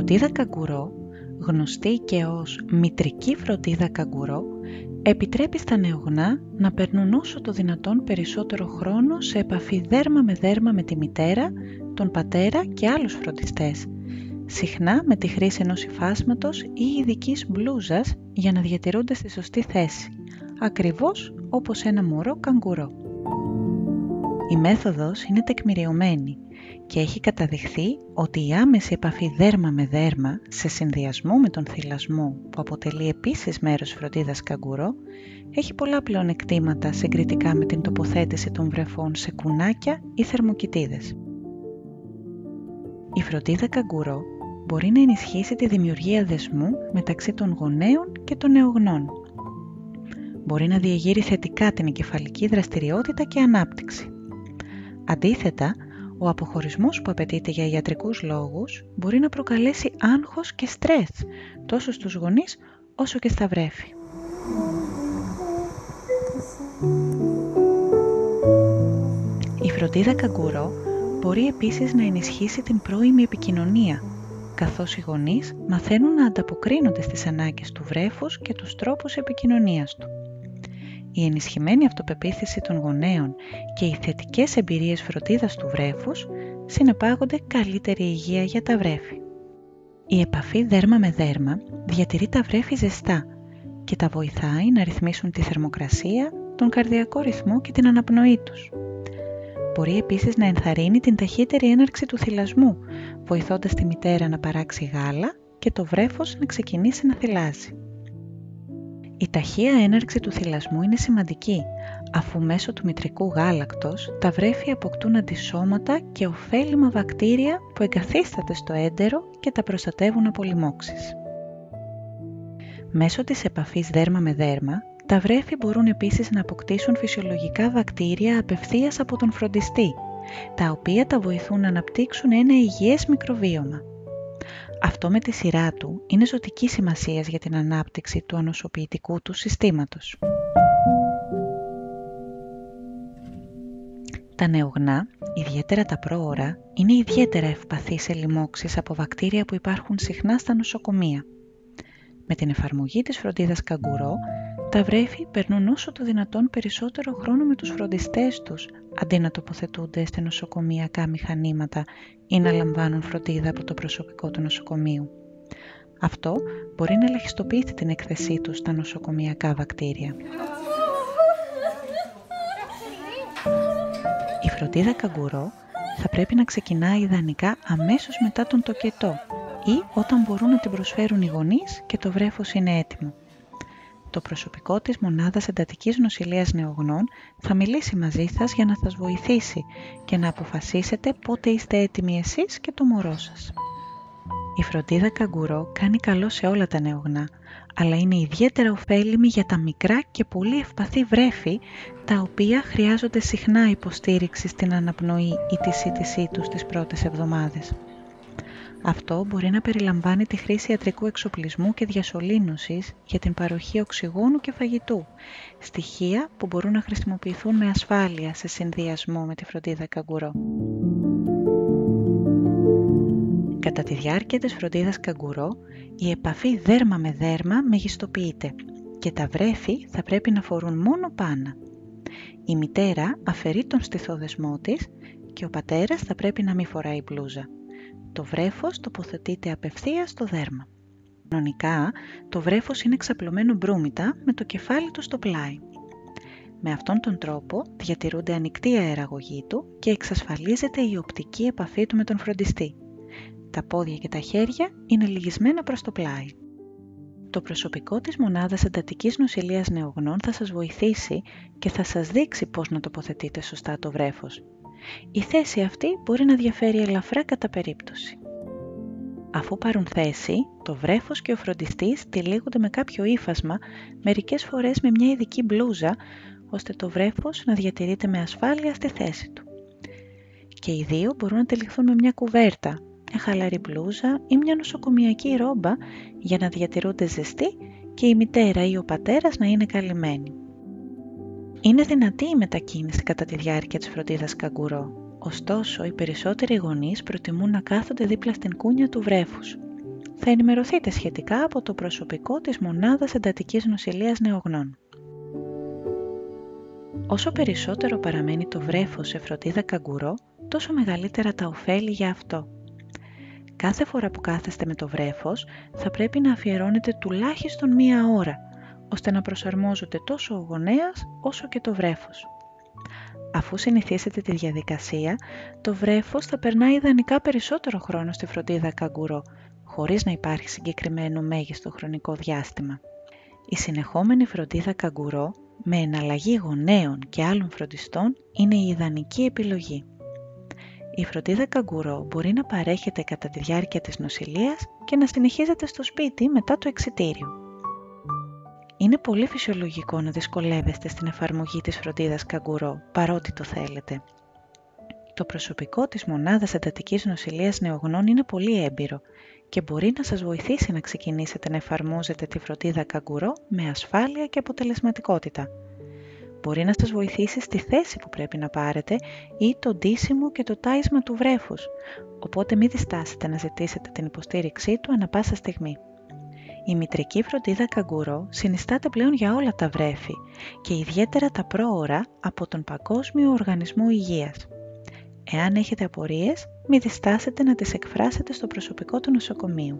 φροντίδα καγκουρό, γνωστή και ως μητρική φροντίδα καγκουρό, επιτρέπει στα νεογνά να περνούν όσο το δυνατόν περισσότερο χρόνο σε επαφή δέρμα με δέρμα με τη μητέρα, τον πατέρα και άλλους φροντιστές, συχνά με τη χρήση ενός υφάσματος ή ειδικής μπλούζας για να διατηρούνται στη σωστή θέση, ακριβώς όπως ένα μωρό καγκουρό. Η μέθοδος είναι τεκμηριωμένη και έχει καταδειχθεί ότι η άμεση επαφή δέρμα με δέρμα σε συνδυασμό με τον θυλασμό, που αποτελεί επίσης μέρος φροντίδας καγκουρό, έχει πολλά πλεονεκτήματα συγκριτικά με την τοποθέτηση των βρεφών σε κουνάκια ή θερμοκοιτίδες. Η φροντίδα καγκουρό μπορεί να ενισχύσει τη δημιουργία δεσμού μεταξύ των γονέων και των νεογνών. Μπορεί να διεγείρει θετικά την εγκεφαλική δραστηριότητα και ανάπτυξη. Αντίθετα, ο αποχωρισμός που απαιτείται για ιατρικούς λόγους μπορεί να προκαλέσει άγχος και στρες τόσο στους γονείς όσο και στα βρέφη. Η φροντίδα καγκουρό μπορεί επίσης να ενισχύσει την πρώιμη επικοινωνία, καθώς οι γονείς μαθαίνουν να ανταποκρίνονται στις ανάγκες του βρέφους και τους τρόπους επικοινωνίας του. Η ενισχυμένη αυτοπεποίθηση των γονέων και οι θετικές εμπειρίες φροντίδας του βρέφους συνεπάγονται καλύτερη υγεία για τα βρέφη. Η επαφή δέρμα με δέρμα διατηρεί τα βρέφη ζεστά και τα βοηθάει να ρυθμίσουν τη θερμοκρασία, τον καρδιακό ρυθμό και την αναπνοή τους. Μπορεί επίσης να ενθαρρύνει την ταχύτερη έναρξη του θυλασμού, βοηθώντας τη μητέρα να παράξει γάλα και το βρέφος να ξεκινήσει να θυλάζει. Η ταχεία έναρξη του θυλασμού είναι σημαντική, αφού μέσω του μητρικού γάλακτος τα βρέφη αποκτούν αντισώματα και ωφέλιμα βακτήρια που εγκαθίσταται στο έντερο και τα προστατεύουν από λοιμώξεις. Μέσω της επαφής δέρμα με δέρμα, τα βρέφη μπορούν επίσης να αποκτήσουν φυσιολογικά βακτήρια απευθείας από τον φροντιστή, τα οποία τα βοηθούν να αναπτύξουν ένα υγιές μικροβίωμα. Αυτό με τη σειρά του είναι ζωτικής σημασίας για την ανάπτυξη του ανοσοποιητικού του συστήματος. Τα νεογνά, ιδιαίτερα τα πρόωρα, είναι ιδιαίτερα ευπαθή σε λοιμώξεις από βακτήρια που υπάρχουν συχνά στα νοσοκομεία. Με την εφαρμογή της φροντίδας καγκουρό, τα βρέφη περνούν όσο το δυνατόν περισσότερο χρόνο με τους φροντιστές τους, αντί να τοποθετούνται σε νοσοκομειακά μηχανήματα ή να λαμβάνουν φροντίδα από το προσωπικό του νοσοκομείου. Αυτό μπορεί να ελαχιστοποιήσει την έκθεσή τους στα νοσοκομειακά βακτήρια. Η φροντίδα καγκουρό θα πρέπει να ξεκινά ιδανικά αμέσως μετά τον τοκετό ή όταν μπορούν να την προσφέρουν οι γονείς και το βρέφος είναι έτοιμο. Το προσωπικό της μονάδας εντατικής νοσηλείας νεογνών θα μιλήσει μαζί σας για να σας βοηθήσει και να αποφασίσετε πότε είστε έτοιμοι εσείς και το μωρό σας. Η φροντίδα καγκουρό κάνει καλό σε όλα τα νεογνά, αλλά είναι ιδιαίτερα ωφέλιμη για τα μικρά και πολύ ευπαθή βρέφη, τα οποία χρειάζονται συχνά υποστήριξη στην αναπνοή ή τη σύντησή τους τις πρώτες εβδομάδες. Αυτό μπορεί να περιλαμβάνει τη χρήση ιατρικού εξοπλισμού και διασωλήνωσης για την παροχή οξυγόνου και φαγητού, στοιχεία που μπορούν να χρησιμοποιηθούν με ασφάλεια σε συνδυασμό με τη φροντίδα καγκουρό. Κατά τη διάρκεια της φροντίδας καγκουρό, η επαφή δέρμα με δέρμα μεγιστοποιείται και τα βρέφη θα πρέπει να φορούν μόνο πάνα. Η μητέρα αφαιρεί τον στιθόδεσμό της και ο πατέρας θα πρέπει να μην φοράει μπλούζα. Το βρέφος τοποθετείται απευθείας στο δέρμα. Κανονικά, το βρέφος είναι ξαπλωμένο μπρούμητα με το κεφάλι του στο πλάι. Με αυτόν τον τρόπο διατηρούνται ανοιχτή αεραγωγή του και εξασφαλίζεται η οπτική επαφή του με τον φροντιστή. Τα πόδια και τα χέρια είναι λυγισμένα προς το πλάι. Το προσωπικό της μονάδας εντατικής νοσηλείας νεογνών θα σας βοηθήσει και θα σας δείξει πώς να τοποθετείτε σωστά το βρέφος. Η θέση αυτή μπορεί να διαφέρει ελαφρά κατά περίπτωση. Αφού πάρουν θέση, το βρέφος και ο φροντιστής τυλίγονται με κάποιο ύφασμα, μερικές φορές με μια ειδική μπλούζα, ώστε το βρέφος να διατηρείται με ασφάλεια στη θέση του. Και οι δύο μπορούν να τυλιχθούν με μια κουβέρτα, μια χαλαρή μπλούζα ή μια νοσοκομειακή ρόμπα για να διατηρούνται ζεστοί και η μητέρα ή ο πατέρας να είναι καλυμμένοι. Είναι δυνατή η μετακίνηση κατά τη διάρκεια της φροντίδας καγκουρό, ωστόσο οι περισσότεροι γονείς προτιμούν να κάθονται δίπλα στην κούνια του βρέφους. θα ενημερωθείτε σχετικά από το προσωπικό της Μονάδας Εντατικής Νοσηλείας Νεογνών. Όσο περισσότερο παραμένει το βρέφος σε φροντίδα καγκουρό, τόσο μεγαλύτερα τα ωφέλη για αυτό. Κάθε φορά που κάθεστε με το βρέφος, θα πρέπει να αφιερώνετε τουλάχιστον 1 ώρα, ώστε να προσαρμόζονται τόσο ο γονέας όσο και το βρέφος. Αφού συνηθίσετε τη διαδικασία, το βρέφος θα περνάει ιδανικά περισσότερο χρόνο στη φροντίδα καγκουρό, χωρίς να υπάρχει συγκεκριμένο μέγιστο χρονικό διάστημα. Η συνεχόμενη φροντίδα καγκουρό, με εναλλαγή γονέων και άλλων φροντιστών, είναι η ιδανική επιλογή. Η φροντίδα καγκουρό μπορεί να παρέχεται κατά τη διάρκεια της νοσηλείας και να συνεχίζεται στο σπίτι μετά το εξιτήριο. Είναι πολύ φυσιολογικό να δυσκολεύεστε στην εφαρμογή της φροντίδας καγκουρό, παρότι το θέλετε. Το προσωπικό της Μονάδας Εντατικής Νοσηλείας Νεογνών είναι πολύ έμπειρο και μπορεί να σας βοηθήσει να ξεκινήσετε να εφαρμόζετε τη φροντίδα καγκουρό με ασφάλεια και αποτελεσματικότητα. Μπορεί να σας βοηθήσει στη θέση που πρέπει να πάρετε ή το ντύσιμο και το τάισμα του βρέφους, οπότε μην διστάσετε να ζητήσετε την υποστήριξή του ανά πάσα στιγμή. Η μητρική φροντίδα καγκουρό συνιστάται πλέον για όλα τα βρέφη και ιδιαίτερα τα πρόωρα από τον Παγκόσμιο Οργανισμό Υγείας. Εάν έχετε απορίες, μην διστάσετε να τις εκφράσετε στο προσωπικό του νοσοκομείου.